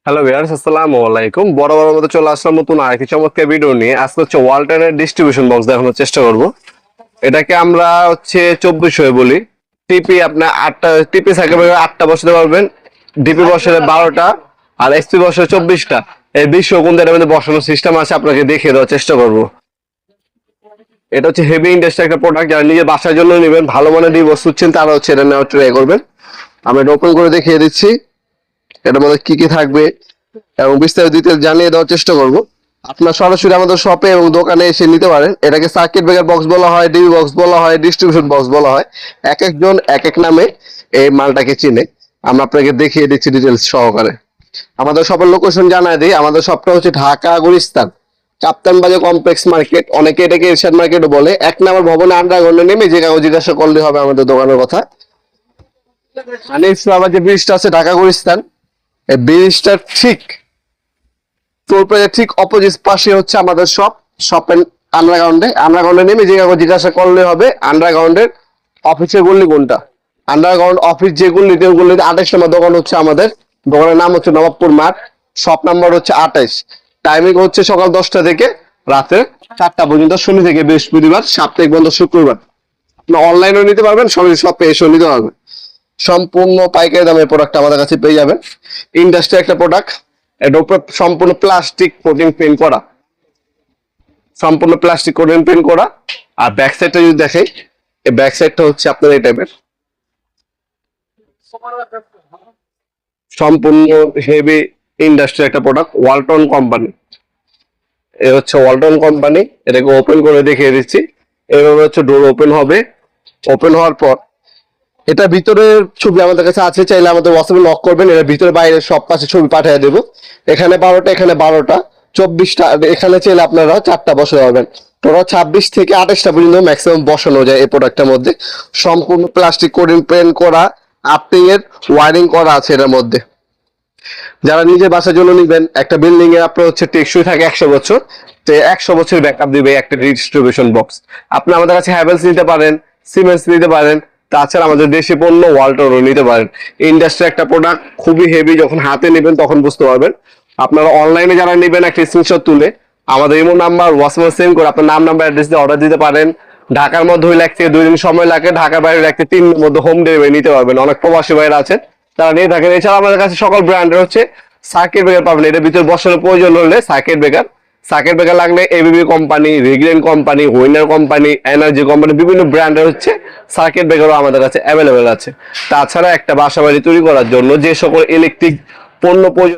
Hello viewers, আসসালামু আলাইকুম। বরাবরের মতো চলে আসলাম নতুন আরেকটি চমৎকার ভিডিও নিয়ে। আজকে হচ্ছে ওয়ালটনের ডিস্ট্রিবিউশন বক্স দেখানোর চেষ্টা করব। এটাকে আমরা হচ্ছে 2400 বলি। টিপি আপনার 8টা টিপি সাইকেল 8টা বসাতে পারবেন, ডিপি বসালে 12টা, আর এসপি বসালে 24টা। এই 20 কোনটা এর মধ্যে বসানোর সিস্টেম আছে আপনাকে দেখিয়ে দেওয়ার চেষ্টা করব। এটা হচ্ছে হেভি ইন্ডাস্ট্রি একটা প্রোডাক্ট, যারা নিজের বাসার জন্য নেবেন, ভালো মানের ডিভোর্স খুঁজছেন, তারা হচ্ছে এটা নেওয়ার ট্রাই করবেন। আমি এটা ওপেন করে দেখিয়ে দিচ্ছি এটার মধ্যে কি কি থাকবে এবং বিস্তারিত ডিটেইলস জানিয়ে দেওয়ার চেষ্টা করব। আপনার সরাসরি আমাদের শপে এবং দোকানে এসে নিতে পারেন। এটাকে সার্কিট ব্রেকার বক্স বলা হয়, ডিবি বক্স বলা হয়, ডিস্ট্রিবিউশন বক্স বলা হয়। এক একজন এক এক নামে এই মালটাকে চিনে। আমরা আপনাকে দেখিয়ে দিচ্ছি ডিটেইলস সহকারে। আমাদের শপের লোকেশন জানায় দিই। আমাদের শপটা হচ্ছে ঢাকা গুলিস্তান কাপ্তান বাজার কমপ্লেক্স মার্কেট, অনেকে এটাকে এরশাদ মার্কেটও বলে। 1 নম্বর ভবনে আন্ডারগ্রাউন্ডে নেমে যে কাগজ জিজ্ঞাসা করলে হবে আমাদের দোকানের কথা। আবার যে ব্রিজটা আছে ঢাকা গুলিস্তান, এই ব্রিজটার ঠিক অপোজিট পাশে হচ্ছে আমাদের শপের আন্ডারগ্রাউন্ডে নেমে যে কাগজ জিজ্ঞাসা করলে হবে আন্ডারগ্রাউন্ডের অফিসের গল্লি কোনটা। আন্ডারগ্রাউন্ড অফিস যে গল্লিতে 28 নম্বর দোকান হচ্ছে আমাদের। দোকানের নাম হচ্ছে নবাবপুর মাঠ, শপ নাম্বার হচ্ছে 28। টাইমিং হচ্ছে সকাল 10টা থেকে রাতে 4টা পর্যন্ত, শনি থেকে বৃহস্পতিবার, সাপ্তাহিক বন্ধ শুক্রবার। আপনি অনলাইনেও নিতে পারবেন, সঙ্গে শপে এসেও নিতে পারবেন। সম্পূর্ণ পাইকারি দামে প্রোডাক্ট আমাদের কাছে পেয়ে যাবেন। ইন্ডাস্ট্রি একটা প্রোডাক্ট, এর উপর সম্পূর্ণ প্লাস্টিক কোটিং পেইন্ট করা, আর ব্যাক সাইডটা যদি দেখে, এই ব্যাক সাইডটা হচ্ছে আপনার এই টাইপের সম্পূর্ণ হেভি ইন্ডাস্ট্রি একটা প্রোডাক্ট, ওয়ালটন কোম্পানি। এ হচ্ছে ওয়ালটন কোম্পানি। এটাকে ওপেন করে দেখিয়ে দিচ্ছি। এভাবে হচ্ছে ডোর ওপেন হবে। ওপেন হওয়ার পর এটা ভিতরের ছবি আমাদের কাছে আছে, চাইলে আমাদের হোয়াটসঅ্যাপে নক করবেন। এর ভিতরে বাইরে সব পাশে ছবি পাঠিয়ে দেবো। এখানে 12টা, এখানে 12টা, 24টা, এখানে চাইলে আপনারা 4টা বসাতে পারবেন। টোটাল 26 থেকে 28টা পর্যন্ত ম্যাক্সিমাম বসানো যায় এই প্রোডাক্টের মধ্যে। সম্পূর্ণ প্লাস্টিক কোটিং পেন্ট করা, আর্থিং এর ওয়ারিং করা আছে এর মধ্যে। যারা নিজের বাসার জন্য নিবেন, একটা বিল্ডিং এর আপনার হচ্ছে টেকসই থাকে 100 বছর, তো 100 বছর ব্যাকআপ দিবে একটা ডিস্ট্রিবিউশন বক্স। আপনি আমাদের কাছে হ্যাভেলস নিতে পারেন, সিমেন্স নিতে পারেন, তাছাড়া আমাদের দেশি পণ্য ওয়ালটনও নিতে পারেন। ইন্ডাস্ট্রি একটা প্রোডাক্ট, খুবই হেভি। যখন হাতে নেবেন তখন বুঝতে পারবেন। আপনারা অনলাইনে যারা নেবেন একটা স্ক্রিনশট তুলে আমাদের ইমো নাম্বার হোয়াটসঅ্যাপে সেন্ড করে আপনার নাম নাম্বার অ্যাড্রেস দিয়ে অর্ডার দিতে পারেন। ঢাকার মধ্যে হইলে 1 থেকে 2 দিন সময় লাগে, ঢাকার বাইরে 1 থেকে 3 দিনের মধ্যে হোম ডেলিভারি নিতে পারবেন। অনেক প্রবাসী ভাইরা আছেন তারা নিয়ে থাকেন। এছাড়া আমাদের কাছে সকল ব্র্যান্ডের হচ্ছে সার্কিট ব্রেকার পাবেন। এটার ভিতরে বসানোর প্রয়োজন হলে সার্কিট ব্রেকার লাগলে এবিবি কোম্পানি, রিগলেন কোম্পানি, হুইনার কোম্পানি, এনার্জি কোম্পানি, বিভিন্ন ব্র্যান্ডের হচ্ছে সার্কিট ব্রেকারও আমাদের কাছে অ্যাভেলেবেল আছে। তাছাড়া একটা বাসা বাড়ি তৈরি করার জন্য যে সকল ইলেকট্রিক পণ্য